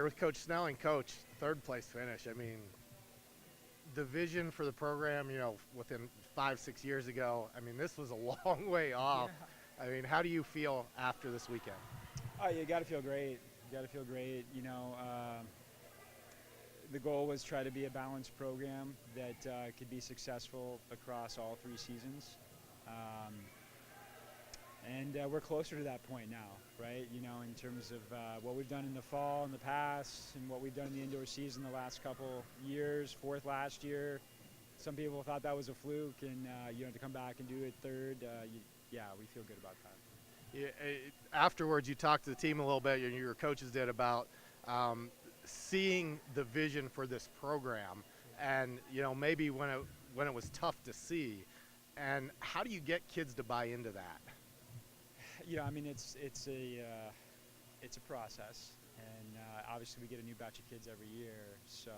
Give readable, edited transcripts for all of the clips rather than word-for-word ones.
Here with Coach Snelling. Coach, third place finish. I mean, the vision for the program, within 5, 6 years ago, I mean, this was a long way Yeah. off. I mean, how do you feel after this weekend? Oh, you got to feel great. You got to feel great. The goal was try to be a balanced program that could be successful across all 3 seasons. Um, and we're closer to that point now, right? In terms of what we've done in the fall in the past and what we've done in the indoor season the last couple years, fourth last year. Some people thought that was a fluke, and to come back and do it third, yeah, we feel good about that. Yeah, afterwards, you talked to the team a little bit, and your coaches did, about um, seeing the vision for this program, and maybe when it was tough to see, and how do you get kids to buy into that? I mean, it's a process, and obviously we get a new batch of kids every year, so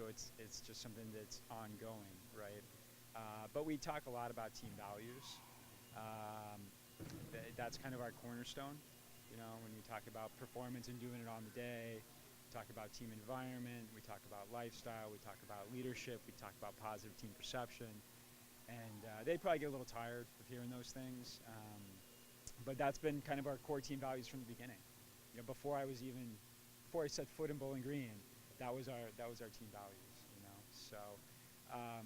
it's just something that's ongoing, right? But we talk a lot about team values. Um, that's kind of our cornerstone. When we talk about performance and doing it on the day, we talk about team environment, we talk about lifestyle, we talk about leadership, we talk about positive team perception, and they probably get a little tired of hearing those things. But that's been kind of our core team values from the beginning. Before I set foot in Bowling Green, that was our team values. So um,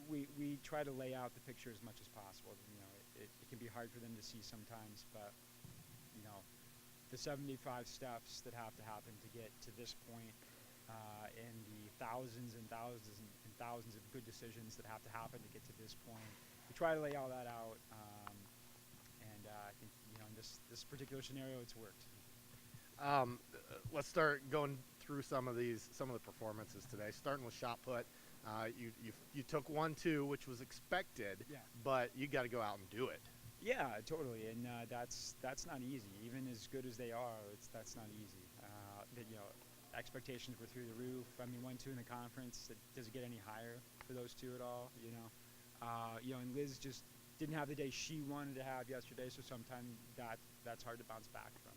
we try to lay out the picture as much as possible. It can be hard for them to see sometimes, but you know the 75 steps that have to happen to get to this point, and the thousands and thousands and thousands of good decisions that have to happen to get to this point. We try to lay all that out. And I think in this particular scenario, it's worked. Let's start going through some of the performances today. Starting with shot put, you took 1-2, which was expected, Yeah. but you got to go out and do it. Yeah, totally, and that's not easy. Even as good as they are, that's not easy. Expectations were through the roof. I mean, 1-2 in the conference. Does it get any higher for those two at all? And Liz just didn't have the day she wanted to have yesterday, so sometimes that's hard to bounce back from.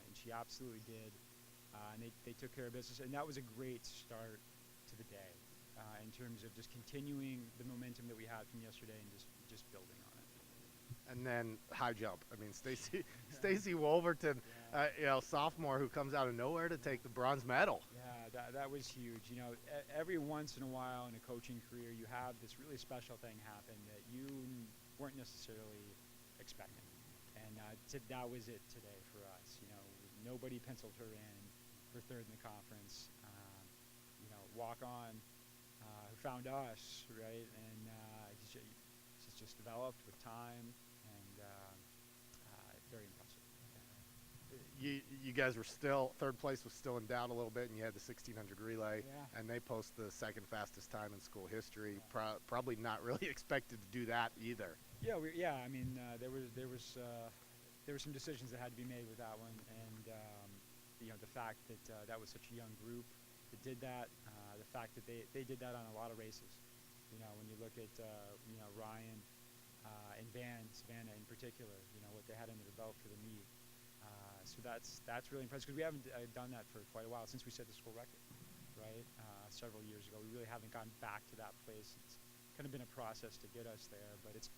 And she absolutely did. And they took care of business, and that was a great start to the day in terms of just continuing the momentum that we had from yesterday and just building on it. And then high jump. I mean, Stacy Wolverton, sophomore who comes out of nowhere to take the bronze medal. Yeah, that was huge. Every once in a while in a coaching career, you have this really special thing happen that you weren't necessarily expecting. And that was it today for us. Nobody penciled her in for third in the conference. Walk on, who found us, right? And she's just developed with time, and very impressive. You guys were still, third place was still in doubt a little bit, and you had the 1600 relay, Yeah. and they post the second fastest time in school history. Probably not really expected to do that either. Yeah. I mean, there were some decisions that had to be made with that one, and the fact that that was such a young group that did that, the fact that they did that on a lot of races. When you look at Ryan and Savannah in particular, what they had under the belt for the meet. So that's really impressive because we haven't done that for quite a while since we set the school record, right? Several years ago, we really haven't gotten back to that place. It's kind of been a process to get us there, but it's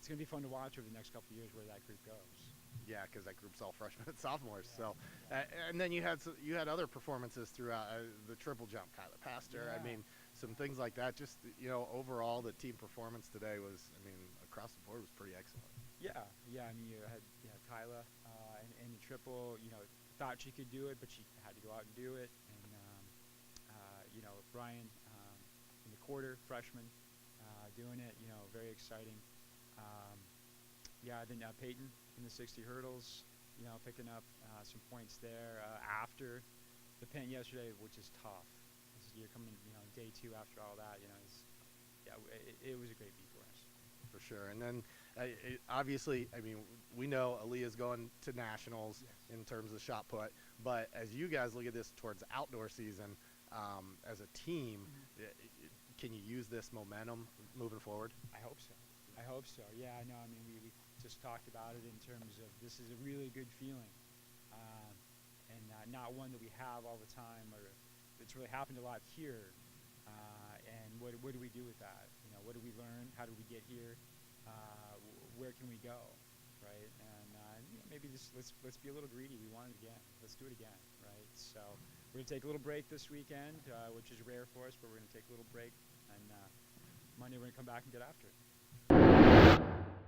going to be fun to watch over the next couple of years where that group goes. Yeah, because that group's all freshmen and sophomores. Yeah, So, yeah. and then you had other performances throughout, the triple jump, Kyla Pastor. I Yeah. mean, some things like that. Just overall, the team performance today was, I mean, across the board was pretty excellent. Yeah. I mean, you had Kyla in the triple. Thought she could do it, but she had to go out and do it. And Ryan in the quarter, freshman, doing it. Very exciting. Um, then Peyton in the 60 hurdles. Picking up some points there after the pin yesterday, which is tough. You're coming, day two after all that. It was a great beat for us. For sure. And then, obviously, I mean, we know Aaliyah's going to nationals Yes. in terms of shot put. But as you guys look at this towards outdoor season, as a team, can you use this momentum moving forward? I hope so. Yeah, no, I mean, we just talked about it in terms of this is a really good feeling. and not one that we have all the time, or it's really happened a lot here. And what do we do with that? You know, what do we learn? How do we get here? Where can we go? Right? And you know, maybe just let's be a little greedy. We want it again. Let's do it again. Right? So we're gonna take a little break this weekend, which is rare for us, but we're gonna take a little break, and Monday we're gonna come back and get after it.